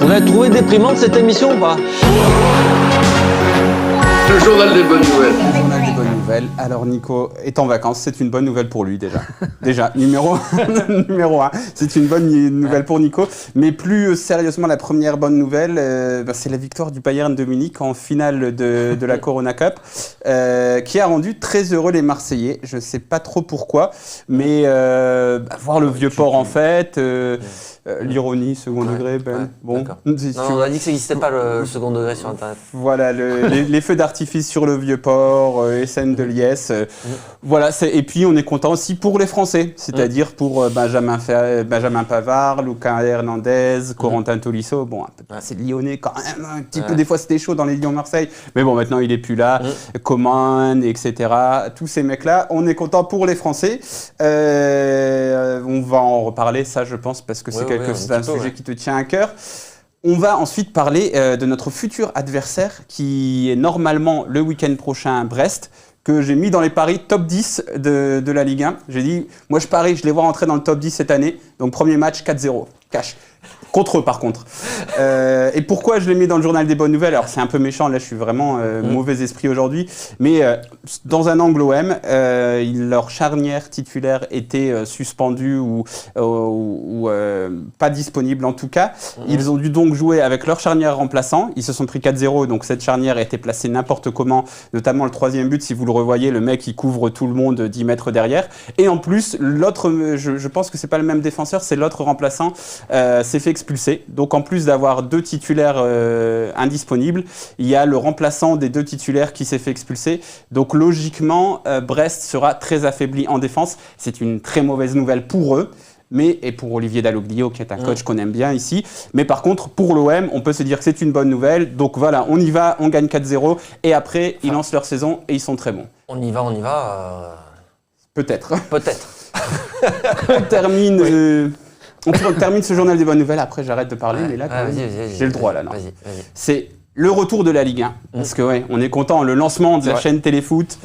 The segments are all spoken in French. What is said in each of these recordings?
Vous avez trouvé déprimante cette émission ou pas? Le journal des bonnes nouvelles. Le journal des bonnes nouvelles. Alors Nico est en vacances, c'est une bonne nouvelle pour lui déjà. Déjà, numéro 1, c'est une bonne nouvelle pour Nico. Mais plus sérieusement, la première bonne nouvelle, c'est la victoire du Bayern de Munich en finale de la Corona Cup, qui a rendu très heureux les Marseillais. Je ne sais pas trop pourquoi, mais voir le Vieux-Port en fête... l'ironie, second degré, Ben. Bon. Non, on a dit que ça n'existait pas le second degré sur Internet. Voilà, les feux d'artifice sur le Vieux-Port, les scènes de liesse. Voilà, et puis on est content aussi pour les Français, c'est-à-dire pour Benjamin Pavard, Lucas Hernandez, Corentin Tolisso. Bon, c'est lyonnais quand même, un petit peu, des fois c'était chaud dans les Lyon-Marseille, mais bon, maintenant il n'est plus là. Coman, etc. Tous ces mecs-là, on est content pour les Français. On va en reparler, ça je pense, parce que c'est un sujet qui te tient à cœur. On va ensuite parler de notre futur adversaire qui est normalement le week-end prochain à Brest, que j'ai mis dans les paris top 10 de la Ligue 1. J'ai dit, moi je parie, je les vois rentrer dans le top 10 cette année. Donc premier match 4-0, cash. Contre eux par contre. Et pourquoi je l'ai mis dans le journal des bonnes nouvelles? Alors c'est un peu méchant, là je suis vraiment mauvais esprit aujourd'hui, mais dans un angle OM, leur charnière titulaire était suspendue ou pas disponible en tout cas. Ils ont dû donc jouer avec leur charnière remplaçant. Ils se sont pris 4-0, donc cette charnière a été placée n'importe comment, notamment le troisième but, si vous le revoyez, le mec il couvre tout le monde 10 mètres derrière. Et en plus, l'autre, je pense que c'est pas le même défenseur, c'est l'autre remplaçant, s'est fait expulsé. Donc en plus d'avoir deux titulaires indisponibles, il y a le remplaçant des deux titulaires qui s'est fait expulser. Donc logiquement, Brest sera très affaibli en défense. C'est une très mauvaise nouvelle pour eux. Et pour Olivier Dalloglio, qui est un coach qu'on aime bien ici. Mais par contre, pour l'OM, on peut se dire que c'est une bonne nouvelle. Donc voilà, on y va, on gagne 4-0. Et après, ils lancent leur saison et ils sont très bons. On y va. Peut-être. On termine... On termine ce journal des bonnes nouvelles, après j'arrête de parler, mais là, j'ai le droit là. Non. Vas-y. C'est le retour de la Ligue 1, parce que on est content, le lancement de la chaîne Téléfoot,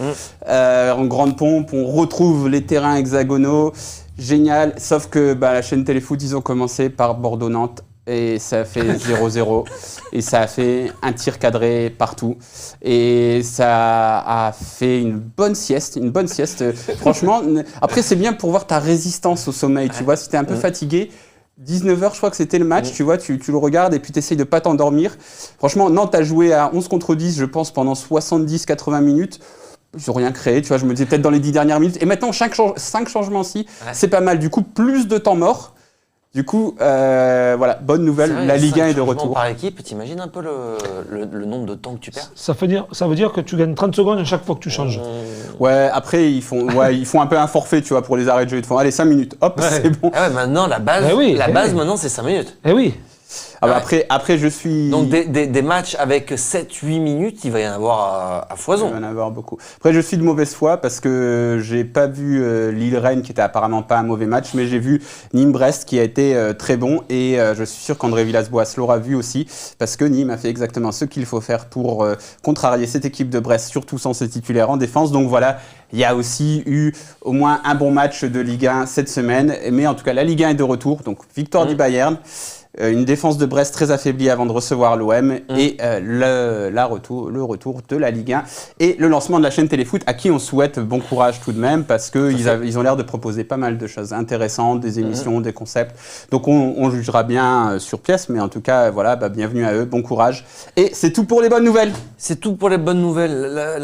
en grande pompe, on retrouve les terrains hexagonaux, génial, sauf que la chaîne Téléfoot, ils ont commencé par Bordeaux-Nantes, et ça a fait 0-0, et ça a fait un tir cadré partout, et ça a fait une bonne sieste. Franchement, après c'est bien pour voir ta résistance au sommeil, tu vois, si t'es un peu fatigué, 19h je crois que c'était le match, tu vois, tu le regardes et puis t'essayes de pas t'endormir. Franchement, Nantes a joué à 11 contre 10, je pense, pendant 70-80 minutes. Ils n'ont rien créé, tu vois, je me disais peut-être dans les 10 dernières minutes, et maintenant 5 changements c'est pas mal, du coup plus de temps mort. Du coup, voilà, bonne nouvelle, vrai, la Ligue 1 est de retour. Par équipe, t'imagines un peu le nombre de temps que tu perds? Ça veut dire que tu gagnes 30 secondes à chaque fois que tu changes. Ouais, après, ils font un peu un forfait, tu vois, pour les arrêts de jeu. Ils te font, allez, 5 minutes, hop, c'est bon. Ah ouais, maintenant, la base, maintenant, c'est 5 minutes. Eh oui. Après, je suis... Donc, des matchs avec 7-8 minutes, il va y en avoir à foison. Il va y en avoir beaucoup. Après, je suis de mauvaise foi parce que j'ai pas vu Lille-Rennes, qui était apparemment pas un mauvais match, mais j'ai vu Nîmes-Brest, qui a été très bon. Et je suis sûr qu'André Villas-Boas l'aura vu aussi, parce que Nîmes a fait exactement ce qu'il faut faire pour contrarier cette équipe de Brest, surtout sans ses titulaires en défense. Donc voilà, il y a aussi eu au moins un bon match de Ligue 1 cette semaine. Mais en tout cas, la Ligue 1 est de retour. Donc, victoire du Bayern. Une défense de Brest très affaiblie avant de recevoir l'OM et le retour de la Ligue 1 et le lancement de la chaîne Téléfoot à qui on souhaite bon courage tout de même parce qu'ils ont l'air de proposer pas mal de choses intéressantes, des émissions, des concepts. Donc on jugera bien sur pièce, mais en tout cas, voilà, bienvenue à eux, bon courage. Et c'est tout pour les bonnes nouvelles. C'est tout pour les bonnes nouvelles.